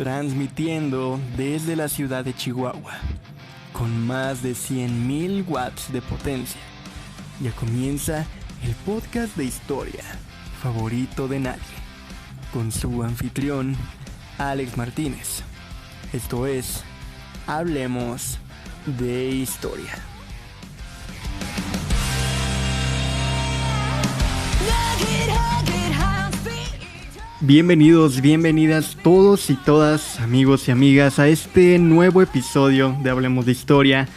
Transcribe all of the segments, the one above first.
transmitiendo desde la ciudad de Chihuahua, con más de 100.000 watts de potencia. Ya comienza el podcast de historia favorito de nadie, con su anfitrión, Alex Martínez. Esto es, Hablemos de Historia. Bienvenidos, bienvenidas todos y todas, amigos y amigas, a este nuevo episodio de Hablemos de Historia.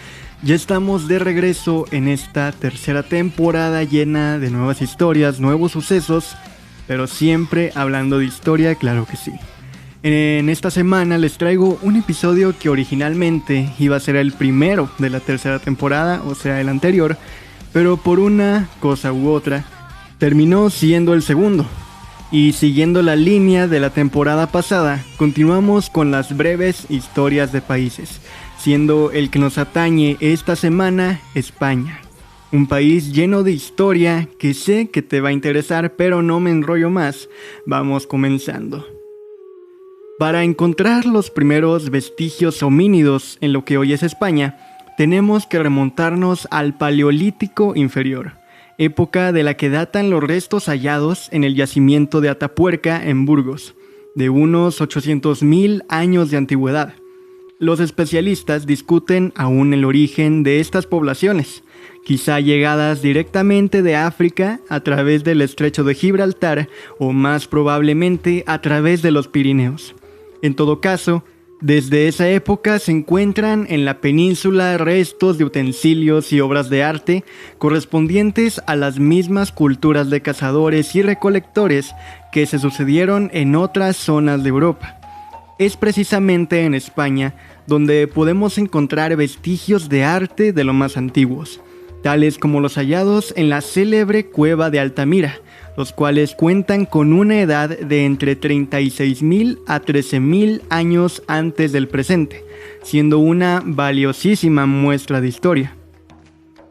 Ya estamos de regreso en esta tercera temporada llena de nuevas historias, nuevos sucesos, pero siempre hablando de historia, claro que sí. En esta semana les traigo un episodio que originalmente iba a ser el primero de la tercera temporada, o sea, el anterior, pero por una cosa u otra, terminó siendo el segundo. Y siguiendo la línea de la temporada pasada, continuamos con las breves historias de países, siendo el que nos atañe esta semana España. Un país lleno de historia que sé que te va a interesar, pero no me enrollo más. Vamos comenzando. Para encontrar los primeros vestigios homínidos en lo que hoy es España, tenemos que remontarnos al Paleolítico Inferior, época de la que datan los restos hallados en el yacimiento de Atapuerca en Burgos, de unos 800.000 años de antigüedad. Los especialistas discuten aún el origen de estas poblaciones, quizá llegadas directamente de África a través del estrecho de Gibraltar o más probablemente a través de los Pirineos. En todo caso, desde esa época se encuentran en la península restos de utensilios y obras de arte correspondientes a las mismas culturas de cazadores y recolectores que se sucedieron en otras zonas de Europa. Es precisamente en España donde podemos encontrar vestigios de arte de lo más antiguos, tales como los hallados en la célebre cueva de Altamira, los cuales cuentan con una edad de entre 36.000 a 13.000 años antes del presente, siendo una valiosísima muestra de historia.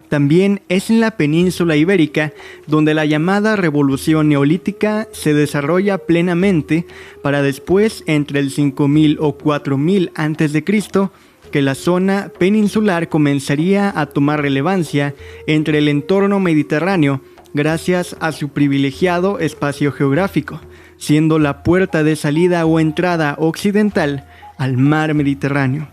También es en la península ibérica donde la llamada revolución neolítica se desarrolla plenamente para después, entre el 5.000 o 4.000 a.C., que la zona peninsular comenzaría a tomar relevancia entre el entorno mediterráneo gracias a su privilegiado espacio geográfico, siendo la puerta de salida o entrada occidental al mar Mediterráneo.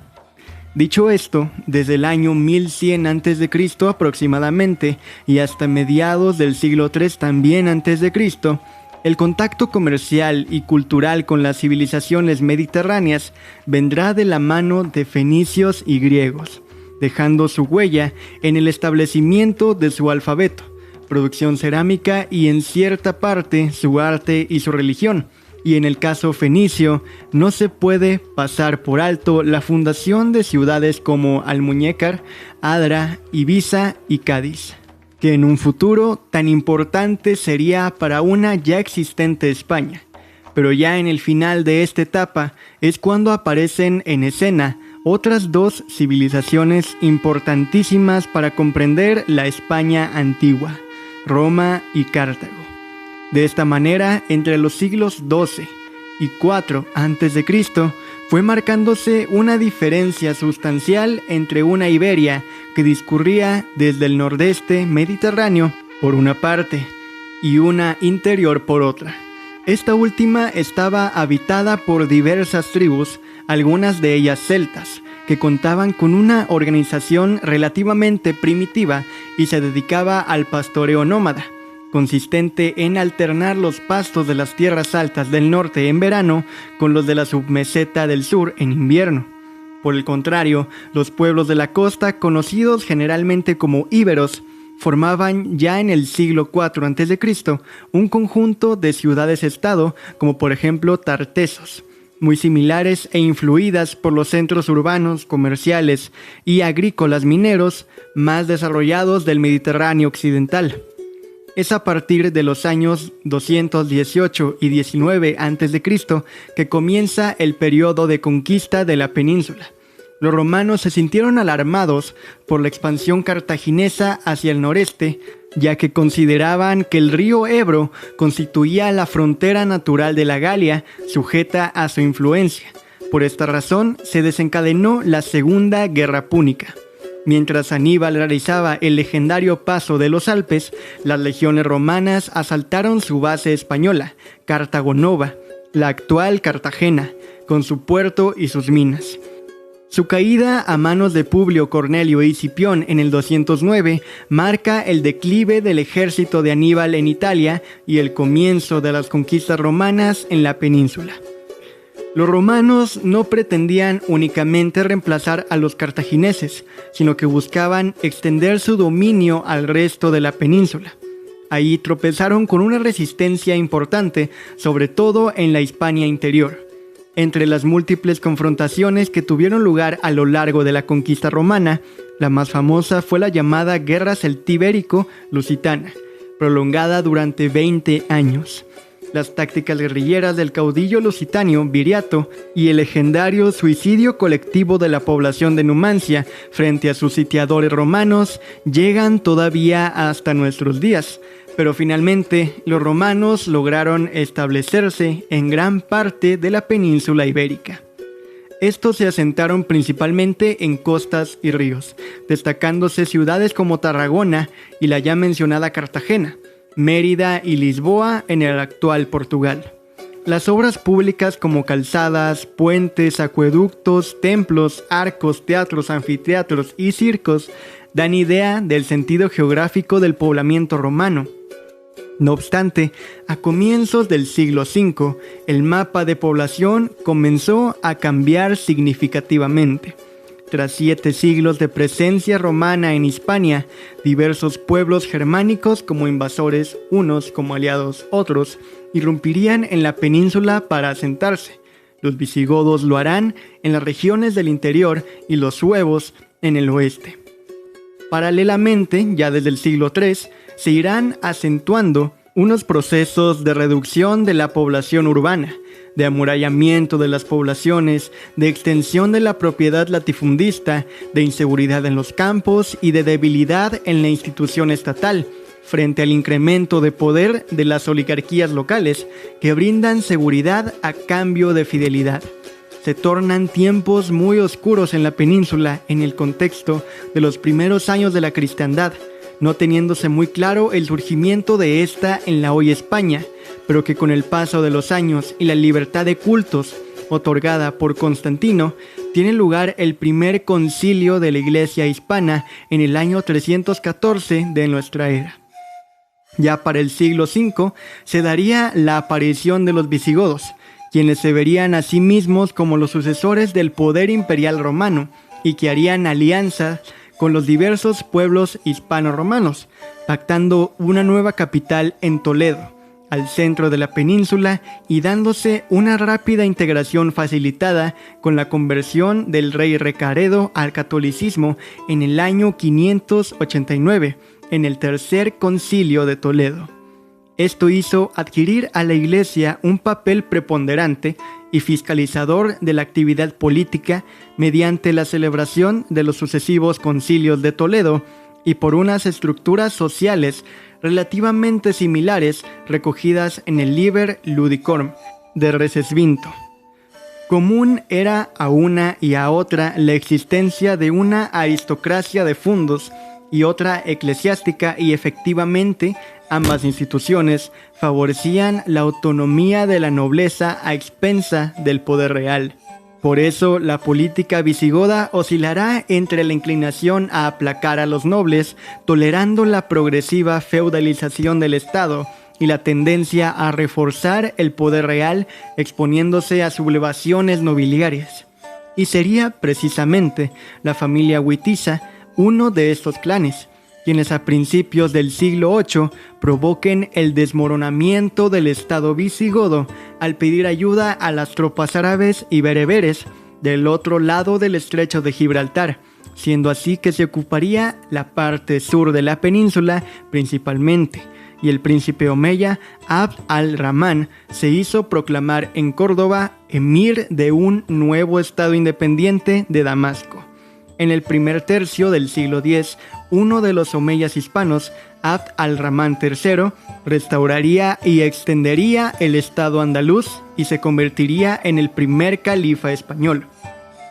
Dicho esto, desde el año 1100 a.C. aproximadamente y hasta mediados del siglo III también a.C., el contacto comercial y cultural con las civilizaciones mediterráneas vendrá de la mano de fenicios y griegos, dejando su huella en el establecimiento de su alfabeto, producción cerámica y en cierta parte su arte y su religión. Y en el caso fenicio, no se puede pasar por alto la fundación de ciudades como Almuñécar, Adra, Ibiza y Cádiz, que en un futuro tan importante sería para una ya existente España. Pero ya en el final de esta etapa es cuando aparecen en escena otras dos civilizaciones importantísimas para comprender la España antigua, Roma y Cartago. De esta manera, entre los siglos XII y IV a.C., fue marcándose una diferencia sustancial entre una Iberia que discurría desde el nordeste mediterráneo por una parte y una interior por otra. Esta última estaba habitada por diversas tribus, algunas de ellas celtas, que contaban con una organización relativamente primitiva y se dedicaba al pastoreo nómada, consistente en alternar los pastos de las tierras altas del norte en verano con los de la submeseta del sur en invierno. Por el contrario, los pueblos de la costa, conocidos generalmente como íberos, formaban ya en el siglo IV a.C. un conjunto de ciudades-estado, como por ejemplo Tartesos, muy similares e influidas por los centros urbanos, comerciales y agrícolas mineros más desarrollados del Mediterráneo occidental. Es a partir de los años 218 y 19 a.C. que comienza el periodo de conquista de la península. Los romanos se sintieron alarmados por la expansión cartaginesa hacia el noreste, ya que consideraban que el río Ebro constituía la frontera natural de la Galia, sujeta a su influencia, Por esta razón se desencadenó la Segunda Guerra Púnica. Mientras Aníbal realizaba el legendario paso de los Alpes, las legiones romanas asaltaron su base española, Cartago Nova, la actual Cartagena, con su puerto y sus minas. Su caída a manos de Publio Cornelio y Escipión en el 209 marca el declive del ejército de Aníbal en Italia y el comienzo de las conquistas romanas en la península. Los romanos no pretendían únicamente reemplazar a los cartagineses, sino que buscaban extender su dominio al resto de la península. Ahí tropezaron con una resistencia importante, sobre todo en la Hispania interior. Entre las múltiples confrontaciones que tuvieron lugar a lo largo de la conquista romana, la más famosa fue la llamada Guerra Celtibérico-Lusitana, prolongada durante 20 años. Las tácticas guerrilleras del caudillo lusitano Viriato y el legendario suicidio colectivo de la población de Numancia frente a sus sitiadores romanos llegan todavía hasta nuestros días, pero finalmente los romanos lograron establecerse en gran parte de la península ibérica. Estos se asentaron principalmente en costas y ríos, destacándose ciudades como Tarragona y la ya mencionada Cartagena, Mérida y Lisboa en el actual Portugal. Las obras públicas como calzadas, puentes, acueductos, templos, arcos, teatros, anfiteatros y circos dan idea del sentido geográfico del poblamiento romano. No obstante, a comienzos del siglo V, el mapa de población comenzó a cambiar significativamente. Tras 7 siglos de presencia romana en Hispania, diversos pueblos germánicos como invasores, unos como aliados otros, irrumpirían en la península para asentarse. Los visigodos lo harán en las regiones del interior y los suevos en el oeste. Paralelamente, ya desde el siglo III, se irán acentuando unos procesos de reducción de la población urbana, de amurallamiento de las poblaciones, de extensión de la propiedad latifundista, de inseguridad en los campos y de debilidad en la institución estatal, frente al incremento de poder de las oligarquías locales que brindan seguridad a cambio de fidelidad. Se tornan tiempos muy oscuros en la península en el contexto de los primeros años de la cristiandad, no teniéndose muy claro el surgimiento de esta en la hoy España, pero que con el paso de los años y la libertad de cultos otorgada por Constantino, tiene lugar el primer concilio de la Iglesia hispana en el año 314 de nuestra era. Ya para el siglo V se daría la aparición de los visigodos, quienes se verían a sí mismos como los sucesores del poder imperial romano y que harían alianzas con los diversos pueblos hispano-romanos, pactando una nueva capital en Toledo, al centro de la península, y dándose una rápida integración facilitada con la conversión del rey Recaredo al catolicismo en el año 589, en el Tercer Concilio de Toledo. Esto hizo adquirir a la Iglesia un papel preponderante y fiscalizador de la actividad política mediante la celebración de los sucesivos concilios de Toledo y por unas estructuras sociales relativamente similares recogidas en el Liber Ludicorum de Recesvinto. Común era a una y a otra la existencia de una aristocracia de fundos y otra eclesiástica, y efectivamente ambas instituciones favorecían la autonomía de la nobleza a expensa del poder real. Por eso la política visigoda oscilará entre la inclinación a aplacar a los nobles, tolerando la progresiva feudalización del Estado, y la tendencia a reforzar el poder real, exponiéndose a sublevaciones nobiliarias. Y sería precisamente la familia Witiza uno de estos clanes, quienes a principios del siglo VIII provoquen el desmoronamiento del Estado visigodo al pedir ayuda a las tropas árabes y bereberes del otro lado del estrecho de Gibraltar, siendo así que se ocuparía la parte sur de la península principalmente, y el príncipe omeya Abd al-Rahman se hizo proclamar en Córdoba emir de un nuevo estado independiente de Damasco. En el primer tercio del siglo X, uno de los omeyas hispanos, Abd al-Rahman III, restauraría y extendería el estado andaluz y se convertiría en el primer califa español.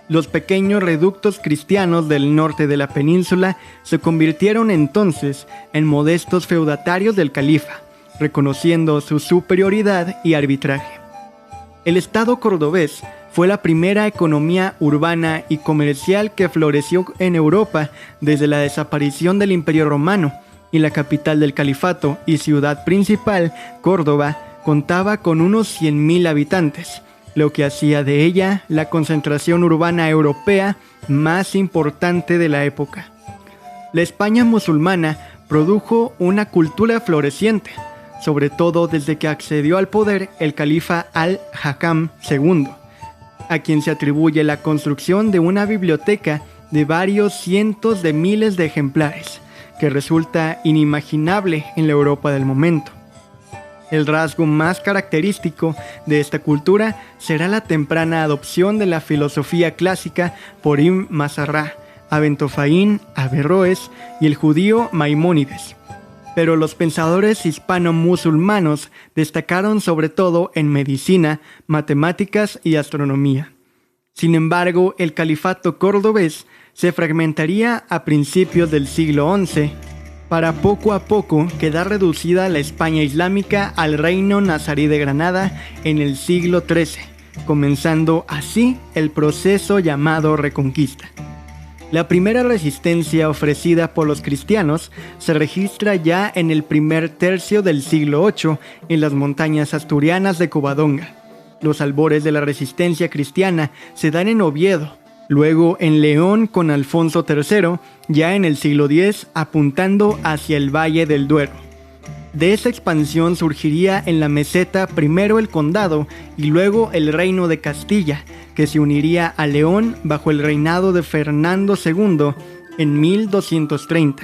Los pequeños reductos cristianos del norte de la península se convirtieron entonces en modestos feudatarios del califa, reconociendo su superioridad y arbitraje. El estado cordobés fue la primera economía urbana y comercial que floreció en Europa desde la desaparición del Imperio Romano, y la capital del califato y ciudad principal, Córdoba, contaba con unos 100.000 habitantes, lo que hacía de ella la concentración urbana europea más importante de la época. La España musulmana produjo una cultura floreciente, sobre todo desde que accedió al poder el califa al-Hakam II, a quien se atribuye la construcción de una biblioteca de varios cientos de miles de ejemplares, que resulta inimaginable en la Europa del momento. El rasgo más característico de esta cultura será la temprana adopción de la filosofía clásica por Ibn Masarrá, Abentofaín, Averroes y el judío Maimónides. Pero los pensadores hispano-musulmanos destacaron sobre todo en medicina, matemáticas y astronomía. Sin embargo, el califato cordobés se fragmentaría a principios del siglo XI, para poco a poco quedar reducida la España islámica al reino nazarí de Granada en el siglo XIII, comenzando así el proceso llamado Reconquista. La primera resistencia ofrecida por los cristianos se registra ya en el primer tercio del siglo VIII en las montañas asturianas de Covadonga. Los albores de la resistencia cristiana se dan en Oviedo, luego en León con Alfonso III, ya en el siglo X, apuntando hacia el Valle del Duero. De esa expansión surgiría en la meseta primero el condado y luego el reino de Castilla, que se uniría a León bajo el reinado de Fernando II en 1230.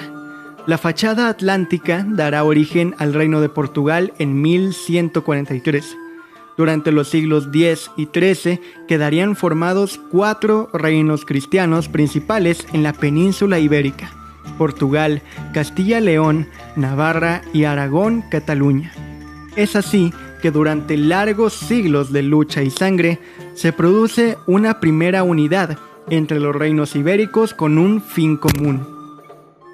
La fachada atlántica dará origen al reino de Portugal en 1143. Durante los siglos X y XIII quedarían formados 4 reinos cristianos principales en la península ibérica: Portugal, Castilla-León, Navarra y Aragón-Cataluña. Es así que durante largos siglos de lucha y sangre se produce una primera unidad entre los reinos ibéricos con un fin común: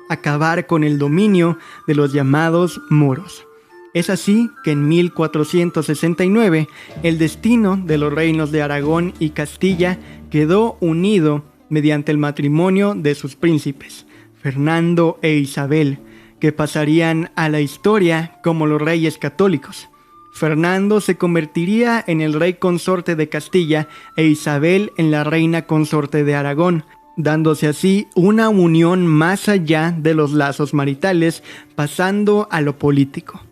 acabar con el dominio de los llamados moros. Es así que en 1469 el destino de los reinos de Aragón y Castilla quedó unido mediante el matrimonio de sus príncipes, Fernando e Isabel, que pasarían a la historia como los reyes católicos. Fernando se convertiría en el rey consorte de Castilla e Isabel en la reina consorte de Aragón, dándose así una unión más allá de los lazos maritales, pasando a lo político.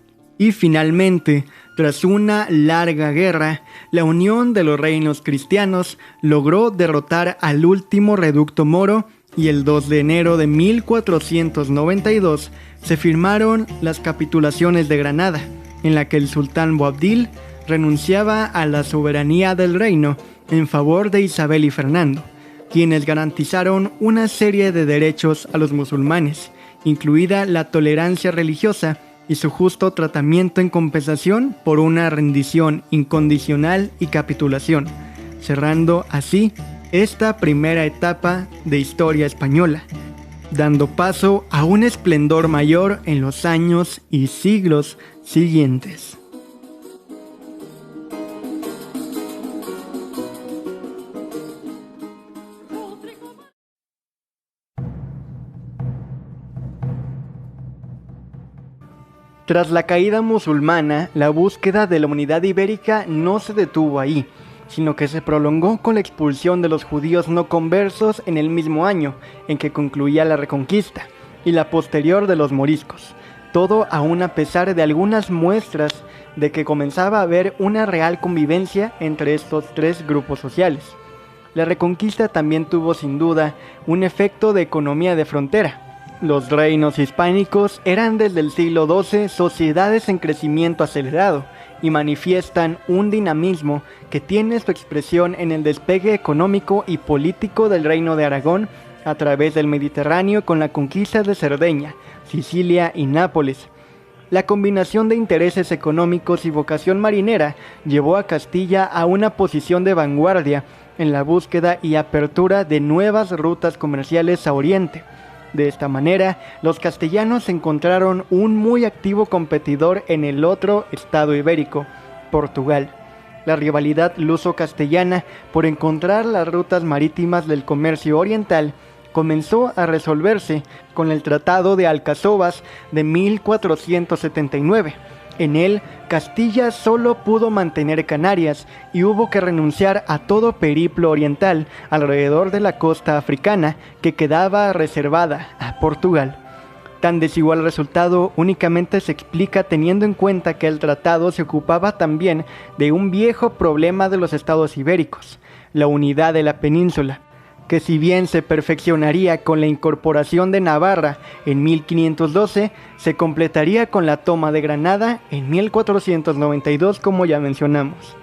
Y finalmente, tras una larga guerra, la unión de los reinos cristianos logró derrotar al último reducto moro y el 2 de enero de 1492 se firmaron las capitulaciones de Granada, en la que el sultán Boabdil renunciaba a la soberanía del reino en favor de Isabel y Fernando, quienes garantizaron una serie de derechos a los musulmanes, incluida la tolerancia religiosa y su justo tratamiento en compensación por una rendición incondicional y capitulación, cerrando así esta primera etapa de historia española, dando paso a un esplendor mayor en los años y siglos siguientes. Tras la caída musulmana, la búsqueda de la unidad ibérica no se detuvo ahí, sino que se prolongó con la expulsión de los judíos no conversos en el mismo año en que concluía la Reconquista, y la posterior de los moriscos, todo aún a pesar de algunas muestras de que comenzaba a haber una real convivencia entre estos 3 grupos sociales. La Reconquista también tuvo sin duda un efecto de economía de frontera. Los reinos hispánicos eran desde el siglo XII sociedades en crecimiento acelerado y manifiestan un dinamismo que tiene su expresión en el despegue económico y político del reino de Aragón a través del Mediterráneo con la conquista de Cerdeña, Sicilia y Nápoles. La combinación de intereses económicos y vocación marinera llevó a Castilla a una posición de vanguardia en la búsqueda y apertura de nuevas rutas comerciales a Oriente. De esta manera, los castellanos encontraron un muy activo competidor en el otro estado ibérico, Portugal. La rivalidad luso-castellana por encontrar las rutas marítimas del comercio oriental comenzó a resolverse con el Tratado de Alcazovas de 1479. En él, Castilla solo pudo mantener Canarias y hubo que renunciar a todo periplo oriental alrededor de la costa africana que quedaba reservada a Portugal. Tan desigual resultado únicamente se explica teniendo en cuenta que el tratado se ocupaba también de un viejo problema de los estados ibéricos, la unidad de la península, que si bien se perfeccionaría con la incorporación de Navarra en 1512, se completaría con la toma de Granada en 1492, como ya mencionamos.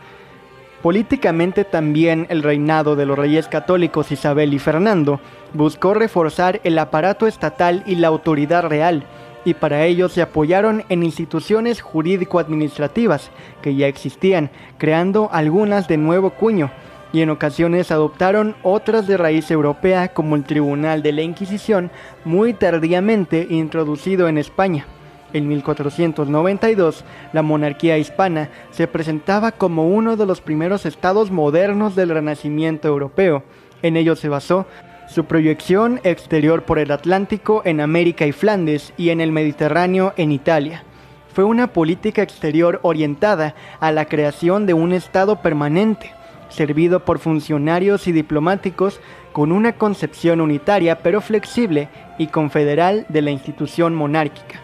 Políticamente también el reinado de los reyes católicos Isabel y Fernando buscó reforzar el aparato estatal y la autoridad real, y para ello se apoyaron en instituciones jurídico-administrativas que ya existían, creando algunas de nuevo cuño, y en ocasiones adoptaron otras de raíz europea como el Tribunal de la Inquisición, muy tardíamente introducido en España. En 1492, la monarquía hispana se presentaba como uno de los primeros estados modernos del Renacimiento europeo. En ello se basó su proyección exterior por el Atlántico en América y Flandes y en el Mediterráneo en Italia. Fue una política exterior orientada a la creación de un estado permanente, servido por funcionarios y diplomáticos con una concepción unitaria pero flexible y confederal de la institución monárquica.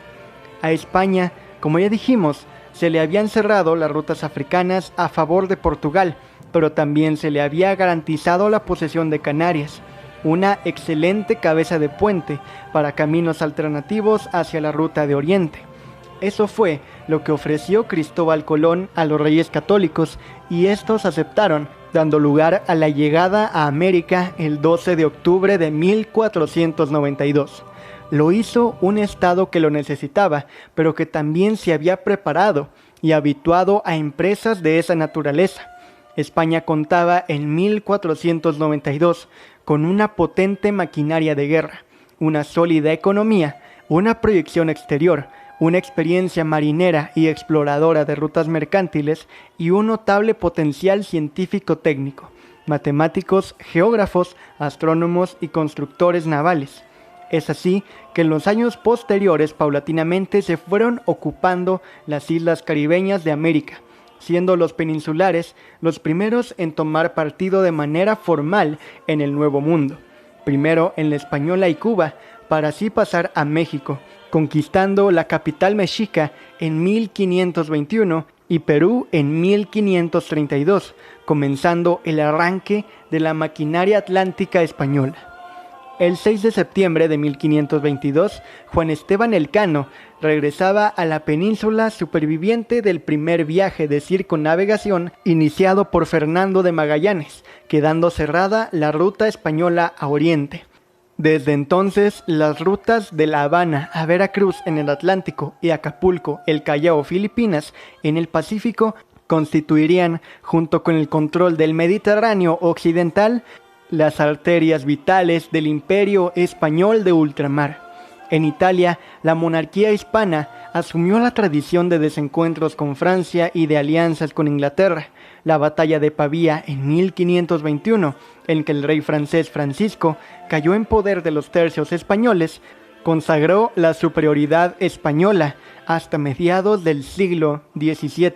A España, como ya dijimos, se le habían cerrado las rutas africanas a favor de Portugal, pero también se le había garantizado la posesión de Canarias, una excelente cabeza de puente para caminos alternativos hacia la ruta de Oriente. Eso fue lo que ofreció Cristóbal Colón a los reyes católicos y estos aceptaron, dando lugar a la llegada a América el 12 de octubre de 1492. Lo hizo un estado que lo necesitaba, pero que también se había preparado y habituado a empresas de esa naturaleza. España contaba en 1492 con una potente maquinaria de guerra, una sólida economía, una proyección exterior, una experiencia marinera y exploradora de rutas mercantiles y un notable potencial científico-técnico, matemáticos, geógrafos, astrónomos y constructores navales. Es así que en los años posteriores paulatinamente se fueron ocupando las islas caribeñas de América, siendo los peninsulares los primeros en tomar partido de manera formal en el Nuevo Mundo, primero en la Española y Cuba, para así pasar a México, conquistando la capital mexica en 1521 y Perú en 1532, comenzando el arranque de la maquinaria atlántica española. El 6 de septiembre de 1522, Juan Esteban Elcano regresaba a la península superviviente del primer viaje de circunnavegación iniciado por Fernando de Magallanes, quedando cerrada la ruta española a Oriente. Desde entonces, las rutas de La Habana a Veracruz en el Atlántico y Acapulco, El Callao, Filipinas en el Pacífico constituirían, junto con el control del Mediterráneo occidental, las arterias vitales del Imperio Español de ultramar. En Italia, la monarquía hispana asumió la tradición de desencuentros con Francia y de alianzas con Inglaterra. La batalla de Pavía en 1521, en que el rey francés Francisco cayó en poder de los tercios españoles, consagró la superioridad española hasta mediados del siglo XVII.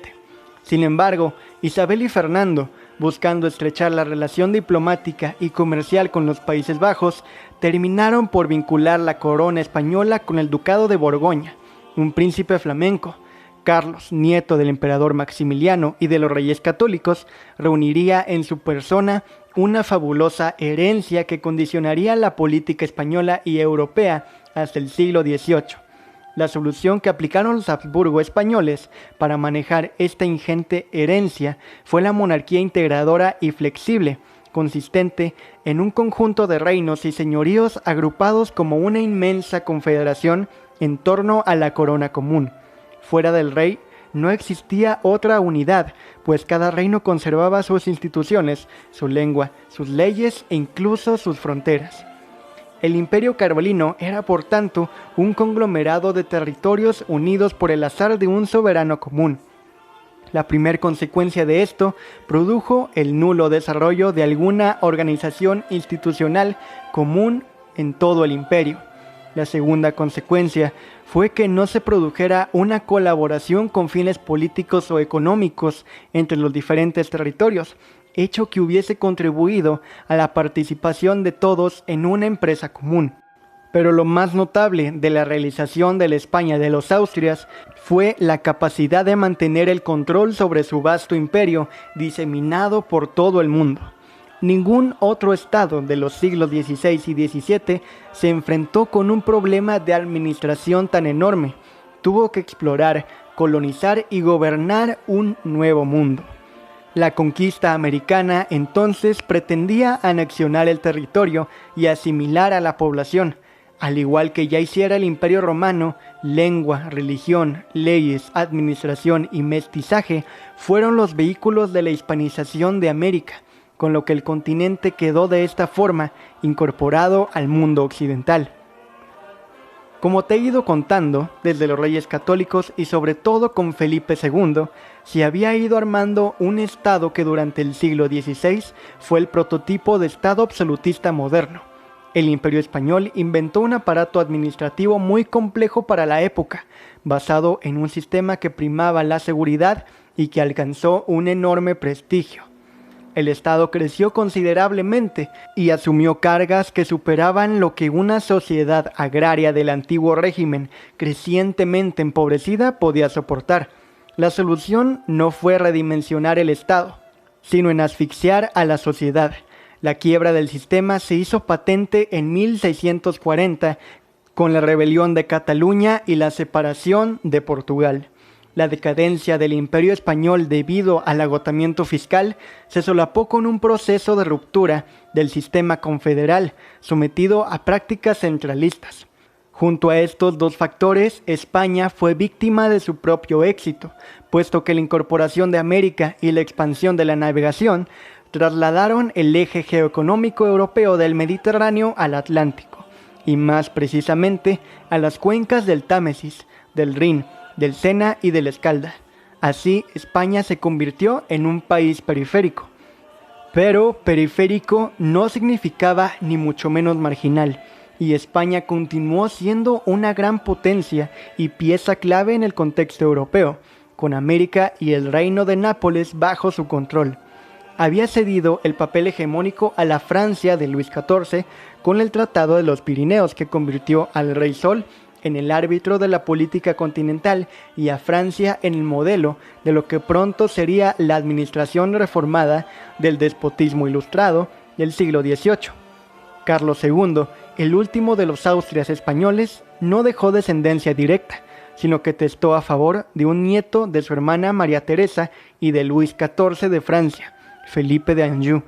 Sin embargo, Isabel y Fernando, buscando estrechar la relación diplomática y comercial con los Países Bajos, terminaron por vincular la corona española con el ducado de Borgoña, un príncipe flamenco. Carlos, nieto del emperador Maximiliano y de los reyes católicos, reuniría en su persona una fabulosa herencia que condicionaría la política española y europea hasta el siglo XVIII. La solución que aplicaron los Habsburgo españoles para manejar esta ingente herencia fue la monarquía integradora y flexible, consistente en un conjunto de reinos y señoríos agrupados como una inmensa confederación en torno a la corona común. Fuera del rey no existía otra unidad, pues cada reino conservaba sus instituciones, su lengua, sus leyes e incluso sus fronteras. El Imperio Carolino era por tanto un conglomerado de territorios unidos por el azar de un soberano común. La primera consecuencia de esto produjo el nulo desarrollo de alguna organización institucional común en todo el imperio. La segunda consecuencia fue que no se produjera una colaboración con fines políticos o económicos entre los diferentes territorios, hecho que hubiese contribuido a la participación de todos en una empresa común. Pero lo más notable de la realización de la España de los Austrias fue la capacidad de mantener el control sobre su vasto imperio diseminado por todo el mundo. Ningún otro estado de los siglos XVI y XVII se enfrentó con un problema de administración tan enorme. Tuvo que explorar, colonizar y gobernar un nuevo mundo. La conquista americana entonces pretendía anexionar el territorio y asimilar a la población. Al igual que ya hiciera el Imperio Romano, lengua, religión, leyes, administración y mestizaje fueron los vehículos de la hispanización de América, con lo que el continente quedó de esta forma incorporado al mundo occidental. Como te he ido contando, desde los Reyes Católicos y sobre todo con Felipe II, se había ido armando un estado que durante el siglo XVI fue el prototipo de estado absolutista moderno. El Imperio Español inventó un aparato administrativo muy complejo para la época, basado en un sistema que primaba la seguridad y que alcanzó un enorme prestigio. El Estado creció considerablemente y asumió cargas que superaban lo que una sociedad agraria del antiguo régimen, crecientemente empobrecida, podía soportar. La solución no fue redimensionar el Estado, sino en asfixiar a la sociedad. La quiebra del sistema se hizo patente en 1640 con la rebelión de Cataluña y la separación de Portugal. La decadencia del Imperio Español debido al agotamiento fiscal se solapó con un proceso de ruptura del sistema confederal sometido a prácticas centralistas. Junto a estos dos factores, España fue víctima de su propio éxito, puesto que la incorporación de América y la expansión de la navegación trasladaron el eje geoeconómico europeo del Mediterráneo al Atlántico, y más precisamente a las cuencas del Támesis, del Rin, del Sena y del Escalda. Así, España se convirtió en un país periférico. Pero periférico no significaba ni mucho menos marginal, y España continuó siendo una gran potencia y pieza clave en el contexto europeo, con América y el reino de Nápoles bajo su control. Había cedido el papel hegemónico a la Francia de Luis XIV con el Tratado de los Pirineos, que convirtió al Rey Sol en el árbitro de la política continental y a Francia en el modelo de lo que pronto sería la administración reformada del despotismo ilustrado del siglo XVIII. Carlos II, el último de los Austrias españoles, no dejó descendencia directa, sino que testó a favor de un nieto de su hermana María Teresa y de Luis XIV de Francia, Felipe de Anjou.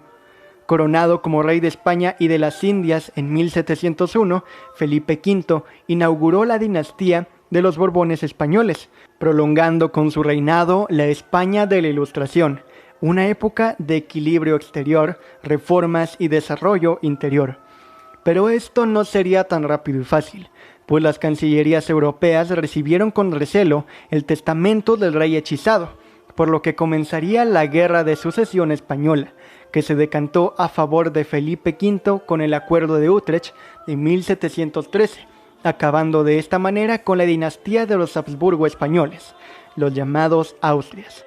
Coronado como rey de España y de las Indias en 1701, Felipe V inauguró la dinastía de los Borbones españoles, prolongando con su reinado la España de la Ilustración, una época de equilibrio exterior, reformas y desarrollo interior. Pero esto no sería tan rápido y fácil, pues las cancillerías europeas recibieron con recelo el testamento del rey hechizado, por lo que comenzaría la Guerra de Sucesión Española, que se decantó a favor de Felipe V con el Acuerdo de Utrecht de 1713, acabando de esta manera con la dinastía de los Habsburgo españoles, los llamados Austrias.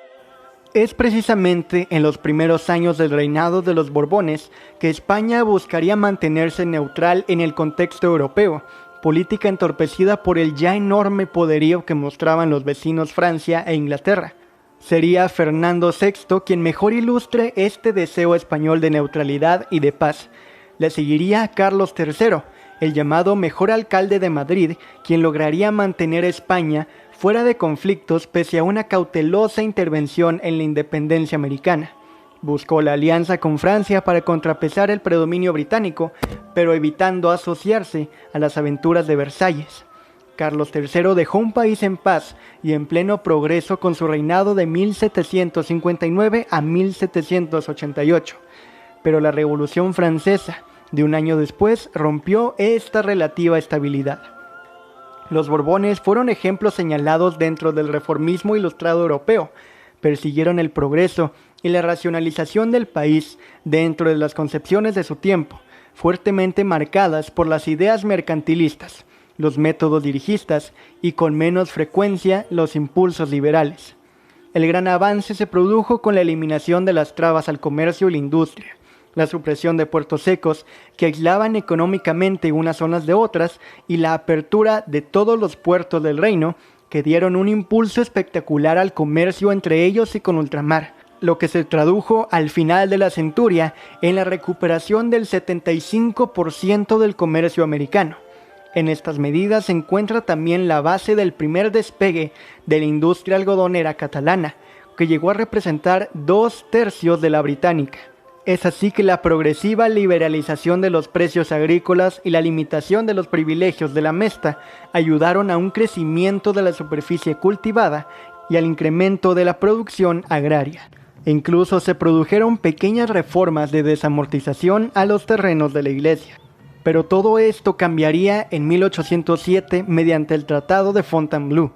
Es precisamente en los primeros años del reinado de los Borbones que España buscaría mantenerse neutral en el contexto europeo, política entorpecida por el ya enorme poderío que mostraban los vecinos Francia e Inglaterra. Sería Fernando VI quien mejor ilustre este deseo español de neutralidad y de paz. Le seguiría Carlos III, el llamado mejor alcalde de Madrid, quien lograría mantener a España fuera de conflictos pese a una cautelosa intervención en la independencia americana. Buscó la alianza con Francia para contrapesar el predominio británico, pero evitando asociarse a las aventuras de Versalles. Carlos III dejó un país en paz y en pleno progreso con su reinado de 1759 a 1788, pero la Revolución Francesa, de un año después, rompió esta relativa estabilidad. Los Borbones fueron ejemplos señalados dentro del reformismo ilustrado europeo. Persiguieron el progreso y la racionalización del país dentro de las concepciones de su tiempo, fuertemente marcadas por las ideas mercantilistas, los métodos dirigistas y con menos frecuencia los impulsos liberales. El gran avance se produjo con la eliminación de las trabas al comercio y la industria, la supresión de puertos secos que aislaban económicamente unas zonas de otras y la apertura de todos los puertos del reino que dieron un impulso espectacular al comercio entre ellos y con ultramar, lo que se tradujo al final de la centuria en la recuperación del 75% del comercio americano. En estas medidas se encuentra también la base del primer despegue de la industria algodonera catalana, que llegó a representar 2/3 de la británica. Es así que la progresiva liberalización de los precios agrícolas y la limitación de los privilegios de la mesta ayudaron a un crecimiento de la superficie cultivada y al incremento de la producción agraria. E incluso se produjeron pequeñas reformas de desamortización a los terrenos de la iglesia. Pero todo esto cambiaría en 1807 mediante el Tratado de Fontainebleau.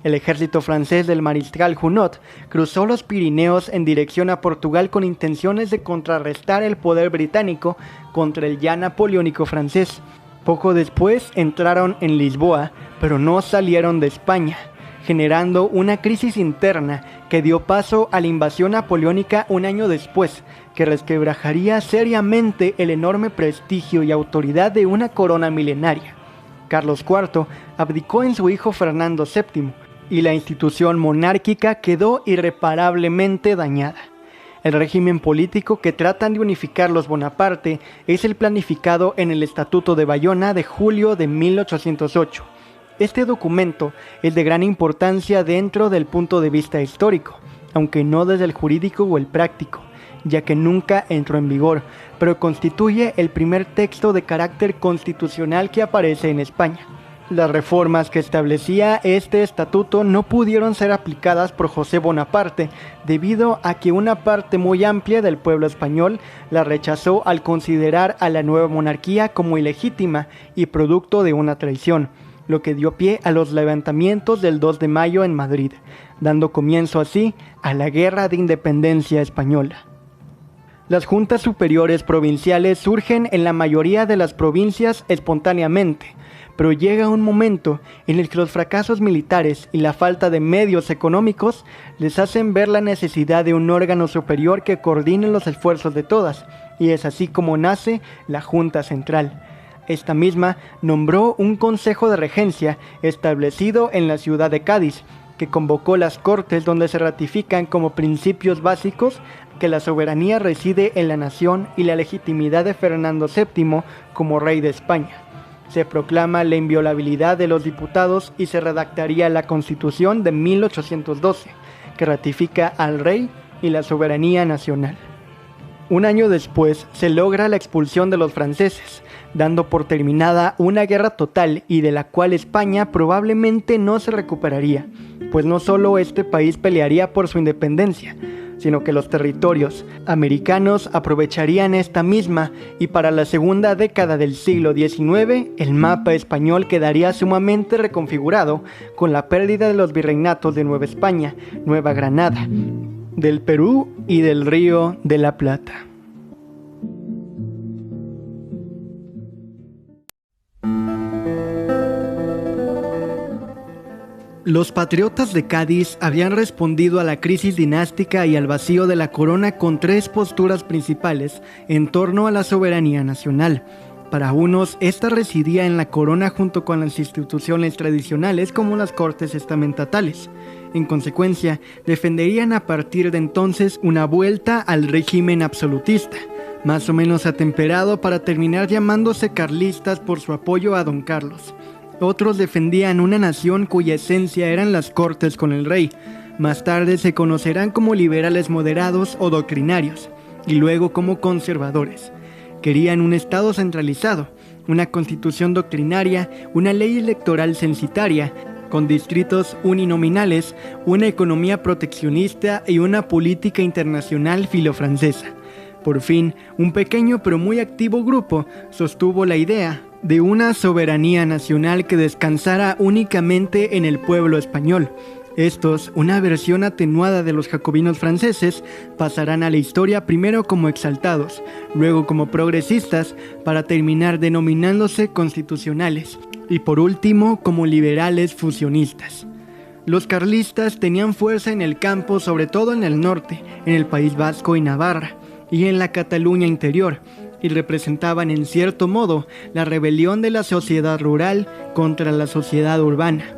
El ejército francés del mariscal Junot cruzó los Pirineos en dirección a Portugal con intenciones de contrarrestar el poder británico contra el ya napoleónico francés. Poco después entraron en Lisboa, pero no salieron de España, generando una crisis interna que dio paso a la invasión napoleónica un año después, que resquebrajaría seriamente el enorme prestigio y autoridad de una corona milenaria. Carlos IV abdicó en su hijo Fernando VII, y la institución monárquica quedó irreparablemente dañada. El régimen político que tratan de unificar los Bonaparte es el planificado en el Estatuto de Bayona de julio de 1808. Este documento es de gran importancia dentro del punto de vista histórico, aunque no desde el jurídico o el práctico, ya que nunca entró en vigor, pero constituye el primer texto de carácter constitucional que aparece en España. Las reformas que establecía este estatuto no pudieron ser aplicadas por José Bonaparte debido a que una parte muy amplia del pueblo español la rechazó al considerar a la nueva monarquía como ilegítima y producto de una traición, lo que dio pie a los levantamientos del 2 de mayo en Madrid, dando comienzo así a la Guerra de Independencia Española. Las juntas superiores provinciales surgen en la mayoría de las provincias espontáneamente, pero llega un momento en el que los fracasos militares y la falta de medios económicos les hacen ver la necesidad de un órgano superior que coordine los esfuerzos de todas, y es así como nace la Junta Central. Esta misma nombró un Consejo de Regencia establecido en la ciudad de Cádiz, que convocó las Cortes donde se ratifican como principios básicos que la soberanía reside en la nación y la legitimidad de Fernando VII como rey de España. Se proclama la inviolabilidad de los diputados y se redactaría la Constitución de 1812, que ratifica al rey y la soberanía nacional. Un año después se logra la expulsión de los franceses, dando por terminada una guerra total y de la cual España probablemente no se recuperaría, pues no solo este país pelearía por su independencia, sino que los territorios americanos aprovecharían esta misma y para la segunda década del siglo XIX el mapa español quedaría sumamente reconfigurado con la pérdida de los virreinatos de Nueva España, Nueva Granada, del Perú y del Río de la Plata. Los patriotas de Cádiz habían respondido a la crisis dinástica y al vacío de la corona con tres posturas principales en torno a la soberanía nacional. Para unos, esta residía en la corona junto con las instituciones tradicionales como las cortes estamentales. En consecuencia, defenderían a partir de entonces una vuelta al régimen absolutista, más o menos atemperado para terminar llamándose carlistas por su apoyo a Don Carlos. Otros defendían una nación cuya esencia eran las cortes con el rey. Más tarde se conocerán como liberales moderados o doctrinarios, y luego como conservadores. Querían un Estado centralizado, una constitución doctrinaria, una ley electoral censitaria, con distritos uninominales, una economía proteccionista y una política internacional filofrancesa. Por fin, un pequeño pero muy activo grupo sostuvo la idea de una soberanía nacional que descansara únicamente en el pueblo español. Estos, una versión atenuada de los jacobinos franceses, pasarán a la historia primero como exaltados, luego como progresistas, para terminar denominándose constitucionales, y por último como liberales fusionistas. Los carlistas tenían fuerza en el campo, sobre todo en el norte, en el País Vasco y Navarra, y en la Cataluña interior, y representaban en cierto modo la rebelión de la sociedad rural contra la sociedad urbana.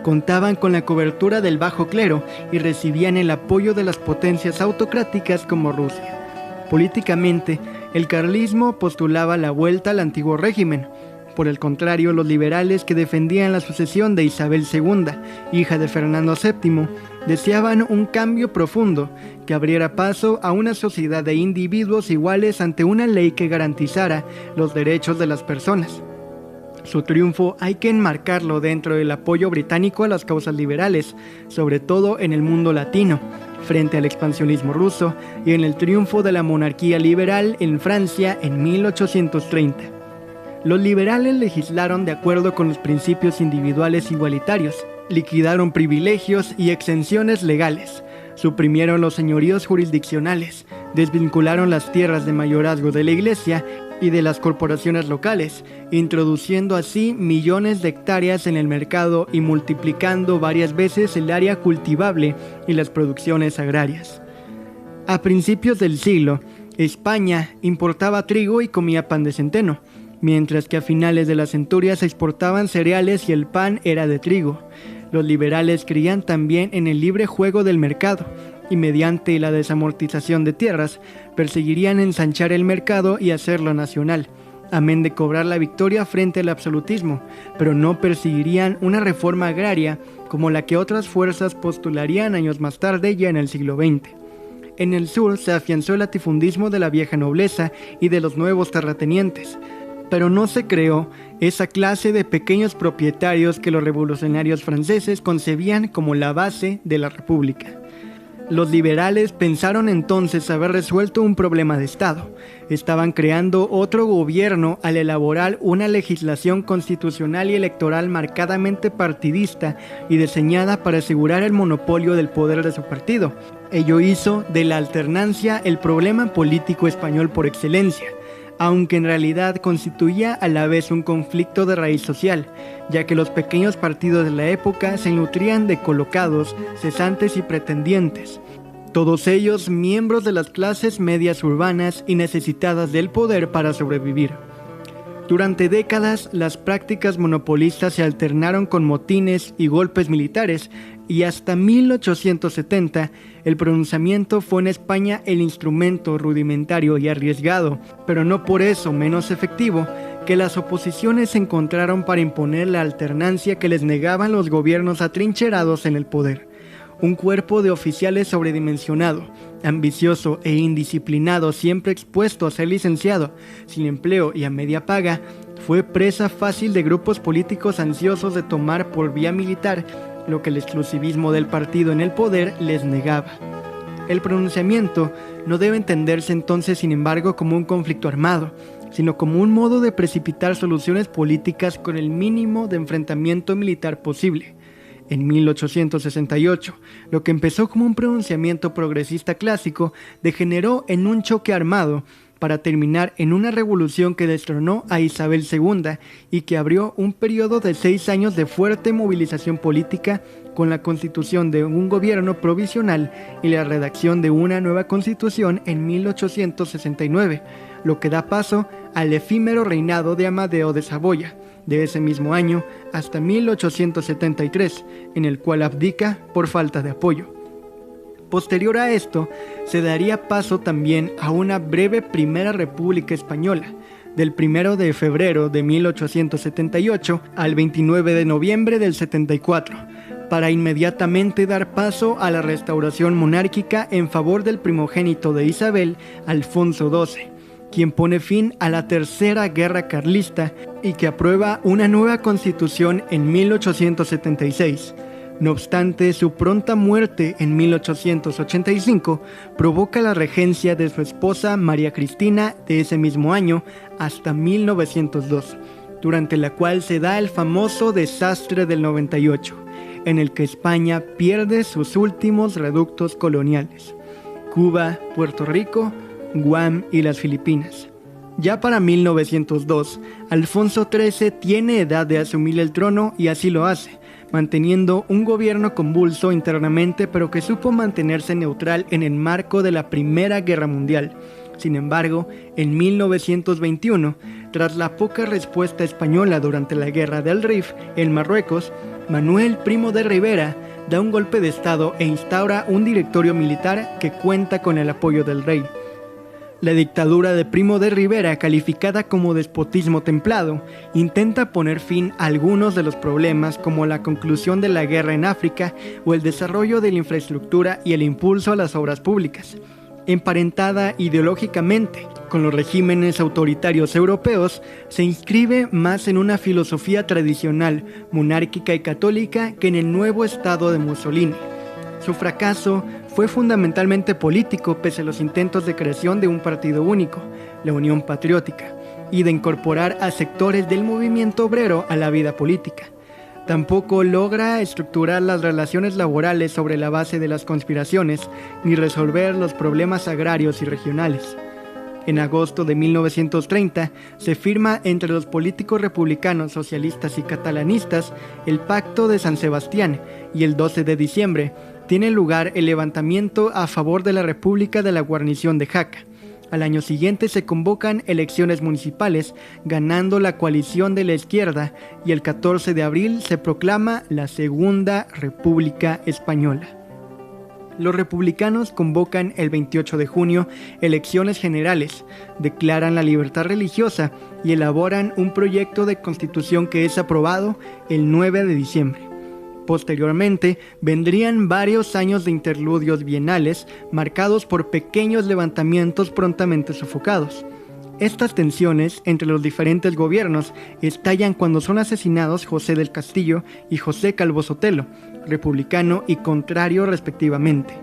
Contaban con la cobertura del bajo clero y recibían el apoyo de las potencias autocráticas como Rusia. Políticamente, el carlismo postulaba la vuelta al antiguo régimen. Por el contrario, los liberales, que defendían la sucesión de Isabel II, hija de Fernando VII, deseaban un cambio profundo que abriera paso a una sociedad de individuos iguales ante una ley que garantizara los derechos de las personas. Su triunfo hay que enmarcarlo dentro del apoyo británico a las causas liberales, sobre todo en el mundo latino, frente al expansionismo ruso, y en el triunfo de la monarquía liberal en Francia en 1830. Los liberales legislaron de acuerdo con los principios individuales igualitarios, liquidaron privilegios y exenciones legales, suprimieron los señoríos jurisdiccionales, desvincularon las tierras de mayorazgo de la Iglesia y de las corporaciones locales, introduciendo así millones de hectáreas en el mercado y multiplicando varias veces el área cultivable y las producciones agrarias. A principios del siglo, España importaba trigo y comía pan de centeno, mientras que a finales de la centuria se exportaban cereales y el pan era de trigo. Los liberales creían también en el libre juego del mercado, y mediante la desamortización de tierras, perseguirían ensanchar el mercado y hacerlo nacional, amén de cobrar la victoria frente al absolutismo, pero no perseguirían una reforma agraria como la que otras fuerzas postularían años más tarde, ya en el siglo XX. En el sur se afianzó el latifundismo de la vieja nobleza y de los nuevos terratenientes, pero no se creó esa clase de pequeños propietarios que los revolucionarios franceses concebían como la base de la república. Los liberales pensaron entonces haber resuelto un problema de Estado. Estaban creando otro gobierno al elaborar una legislación constitucional y electoral marcadamente partidista y diseñada para asegurar el monopolio del poder de su partido. Ello hizo de la alternancia el problema político español por excelencia, aunque en realidad constituía a la vez un conflicto de raíz social, ya que los pequeños partidos de la época se nutrían de colocados, cesantes y pretendientes, todos ellos miembros de las clases medias urbanas y necesitadas del poder para sobrevivir. Durante décadas, las prácticas monopolistas se alternaron con motines y golpes militares, y hasta 1870 el pronunciamiento fue en España el instrumento rudimentario y arriesgado, pero no por eso menos efectivo, que las oposiciones encontraron para imponer la alternancia que les negaban los gobiernos atrincherados en el poder. Un cuerpo de oficiales sobredimensionado, ambicioso e indisciplinado, siempre expuesto a ser licenciado, sin empleo y a media paga, fue presa fácil de grupos políticos ansiosos de tomar por vía militar lo que el exclusivismo del partido en el poder les negaba. El pronunciamiento no debe entenderse entonces, sin embargo, como un conflicto armado, sino como un modo de precipitar soluciones políticas con el mínimo de enfrentamiento militar posible. En 1868, lo que empezó como un pronunciamiento progresista clásico degeneró en un choque armado para terminar en una revolución que destronó a Isabel II y que abrió un periodo de 6 años de fuerte movilización política con la constitución de un gobierno provisional y la redacción de una nueva constitución en 1869, lo que da paso al efímero reinado de Amadeo de Saboya, de ese mismo año hasta 1873, en el cual abdica por falta de apoyo. Posterior a esto, se daría paso también a una breve Primera República Española, del 1 de febrero de 1878 al 29 de noviembre del 74, para inmediatamente dar paso a la restauración monárquica en favor del primogénito de Isabel, Alfonso XII, quien pone fin a la Tercera Guerra Carlista y que aprueba una nueva constitución en 1876. No obstante, su pronta muerte en 1885 provoca la regencia de su esposa María Cristina de ese mismo año hasta 1902, durante la cual se da el famoso desastre del 98, en el que España pierde sus últimos reductos coloniales: Cuba, Puerto Rico, Guam y las Filipinas. Ya para 1902, Alfonso XIII tiene edad de asumir el trono y así lo hace, manteniendo un gobierno convulso internamente, pero que supo mantenerse neutral en el marco de la Primera Guerra Mundial. Sin embargo, en 1921, tras la poca respuesta española durante la Guerra del Rif en Marruecos, Manuel Primo de Rivera da un golpe de estado e instaura un directorio militar que cuenta con el apoyo del rey. La dictadura de Primo de Rivera, calificada como despotismo templado, intenta poner fin a algunos de los problemas, como la conclusión de la guerra en África o el desarrollo de la infraestructura y el impulso a las obras públicas. Emparentada ideológicamente con los regímenes autoritarios europeos, se inscribe más en una filosofía tradicional, monárquica y católica que en el nuevo estado de Mussolini. Su fracaso fue fundamentalmente político, pese a los intentos de creación de un partido único, la Unión Patriótica, y de incorporar a sectores del movimiento obrero a la vida política. Tampoco logra estructurar las relaciones laborales sobre la base de las conspiraciones, ni resolver los problemas agrarios y regionales. En agosto de 1930 se firma entre los políticos republicanos, socialistas y catalanistas el Pacto de San Sebastián, y el 12 de diciembre tiene lugar el levantamiento a favor de la República de la guarnición de Jaca. Al año siguiente se convocan elecciones municipales, ganando la coalición de la izquierda, y el 14 de abril se proclama la Segunda República Española. Los republicanos convocan el 28 de junio elecciones generales, declaran la libertad religiosa y elaboran un proyecto de constitución que es aprobado el 9 de diciembre. Posteriormente, vendrían varios años de interludios bienales marcados por pequeños levantamientos prontamente sofocados. Estas tensiones entre los diferentes gobiernos estallan cuando son asesinados José del Castillo y José Calvo Sotelo, republicano y contrario respectivamente.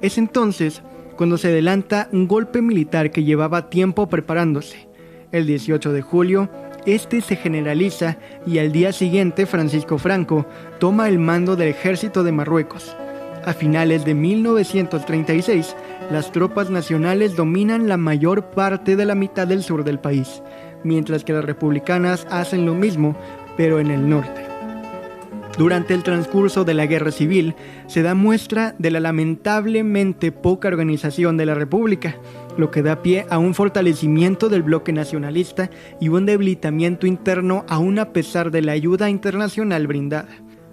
Es entonces cuando se adelanta un golpe militar que llevaba tiempo preparándose. El 18 de julio, este se generaliza y al día siguiente Francisco Franco toma el mando del ejército de Marruecos. A finales de 1936, las tropas nacionales dominan la mayor parte de la mitad del sur del país, mientras que las republicanas hacen lo mismo, pero en el norte. Durante el transcurso de la Guerra Civil, se da muestra de la lamentablemente poca organización de la República, lo que da pie a un fortalecimiento del bloque nacionalista y un debilitamiento interno aún a pesar de la ayuda internacional brindada.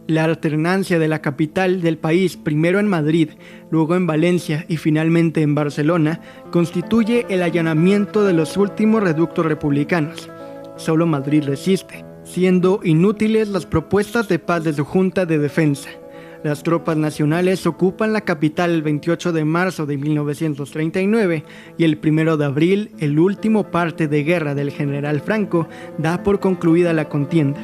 La alternancia de la capital del país, primero en Madrid, luego en Valencia y finalmente en Barcelona, constituye el allanamiento de los últimos reductos republicanos. Solo Madrid resiste, siendo inútiles las propuestas de paz de su Junta de Defensa. Las tropas nacionales ocupan la capital el 28 de marzo de 1939 y el 1 de abril, el último parte de guerra del general Franco, da por concluida la contienda.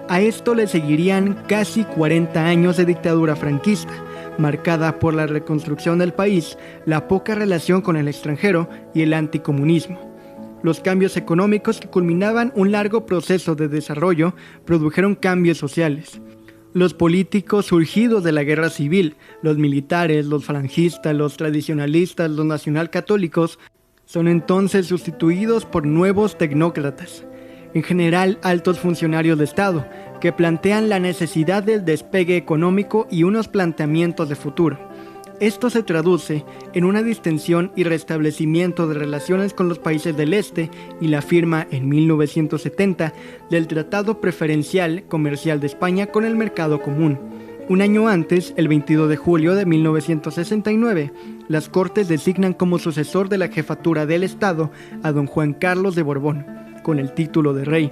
A esto le seguirían casi 40 años de dictadura franquista, marcada por la reconstrucción del país, la poca relación con el extranjero y el anticomunismo. Los cambios económicos que culminaban un largo proceso de desarrollo produjeron cambios sociales. Los políticos surgidos de la guerra civil, los militares, los falangistas, los tradicionalistas, los nacionalcatólicos, son entonces sustituidos por nuevos tecnócratas, en general altos funcionarios de Estado, que plantean la necesidad del despegue económico y unos planteamientos de futuro. Esto se traduce en una distensión y restablecimiento de relaciones con los países del Este y la firma en 1970 del Tratado Preferencial Comercial de España con el Mercado Común, Un año antes, el 22 de julio de 1969, las Cortes designan como sucesor de la jefatura del Estado a don Juan Carlos de Borbón, con el título de rey.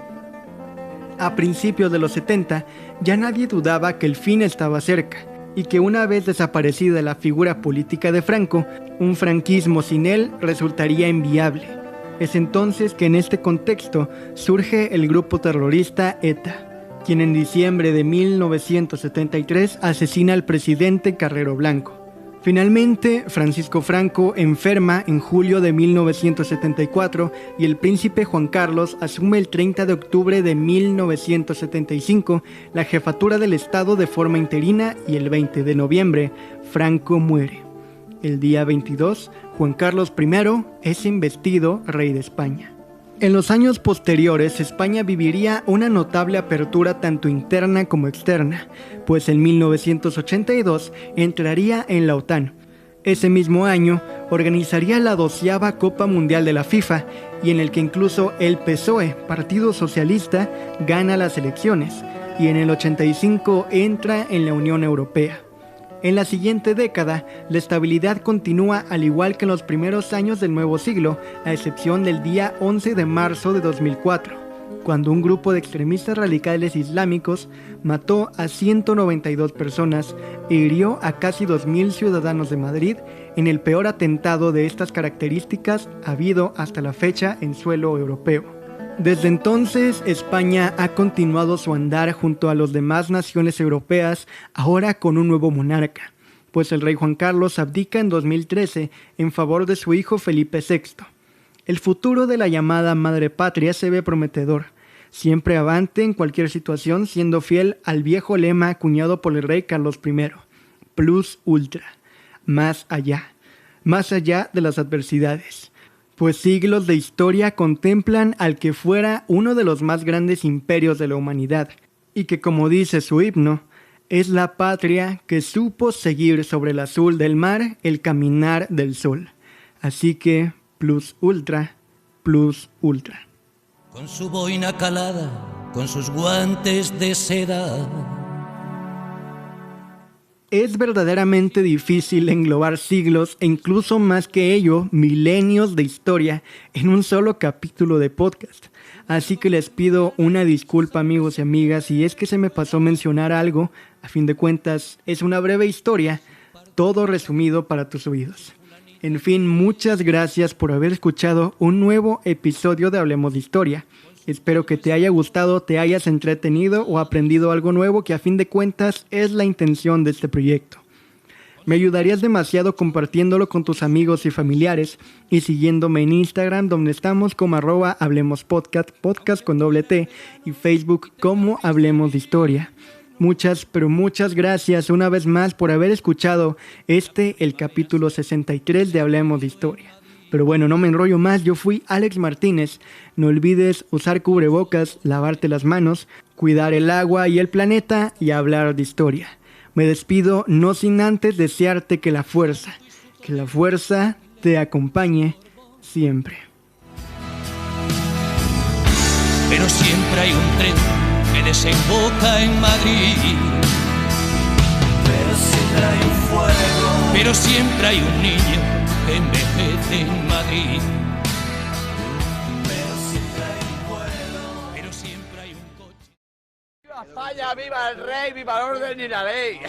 A principios de los 70, ya nadie dudaba que el fin estaba cerca, y que una vez desaparecida la figura política de Franco, un franquismo sin él resultaría inviable. Es entonces que en este contexto surge el grupo terrorista ETA, quien en diciembre de 1973 asesina al presidente Carrero Blanco. Finalmente, Francisco Franco enferma en julio de 1974 y el príncipe Juan Carlos asume el 30 de octubre de 1975 la jefatura del Estado de forma interina y el 20 de noviembre, Franco muere. El día 22, Juan Carlos I es investido rey de España. En los años posteriores, España viviría una notable apertura tanto interna como externa, pues en 1982 entraría en la OTAN. Ese mismo año organizaría la 12ª Copa Mundial de la FIFA, y en el que incluso el PSOE, Partido Socialista, gana las elecciones, y en el 85 entra en la Unión Europea. En la siguiente década, la estabilidad continúa al igual que en los primeros años del nuevo siglo, a excepción del día 11 de marzo de 2004, cuando un grupo de extremistas radicales islámicos mató a 192 personas e hirió a casi 2.000 ciudadanos de Madrid en el peor atentado de estas características habido hasta la fecha en suelo europeo. Desde entonces, España ha continuado su andar junto a las demás naciones europeas, ahora con un nuevo monarca, pues el rey Juan Carlos abdica en 2013 en favor de su hijo Felipe VI. El futuro de la llamada Madre Patria se ve prometedor, siempre avante en cualquier situación, siendo fiel al viejo lema acuñado por el rey Carlos I, plus ultra, más allá de las adversidades. Pues siglos de historia contemplan al que fuera uno de los más grandes imperios de la humanidad, y que, como dice su himno, es la patria que supo seguir sobre el azul del mar el caminar del sol. Así que, plus ultra, plus ultra. Con su boina calada, con sus guantes de seda. Es verdaderamente difícil englobar siglos e incluso más que ello, milenios de historia en un solo capítulo de podcast. Así que les pido una disculpa, amigos y amigas, si es que se me pasó mencionar algo. A fin de cuentas, es una breve historia, todo resumido para tus oídos. En fin, muchas gracias por haber escuchado un nuevo episodio de Hablemos de Historia. Espero que te haya gustado, te hayas entretenido o aprendido algo nuevo, que a fin de cuentas es la intención de este proyecto. Me ayudarías demasiado compartiéndolo con tus amigos y familiares y siguiéndome en Instagram, donde estamos como @hablemospodcast, podcast con doble T, y Facebook como Hablemos de Historia. Muchas, pero muchas gracias una vez más por haber escuchado el capítulo 63 de Hablemos de Historia. Pero bueno, no me enrollo más, yo fui Alex Martínez. No olvides usar cubrebocas, lavarte las manos, cuidar el agua y el planeta y hablar de historia. Me despido no sin antes desearte que la fuerza te acompañe siempre. Pero siempre hay un tren que desemboca en Madrid. Pero siempre hay un fuego. Pero siempre hay un niño que envejece en Madrid. Pero siempre hay un vuelo. Pero siempre hay un coche. ¡Viva España! ¡Viva el rey! ¡Viva el orden y la ley!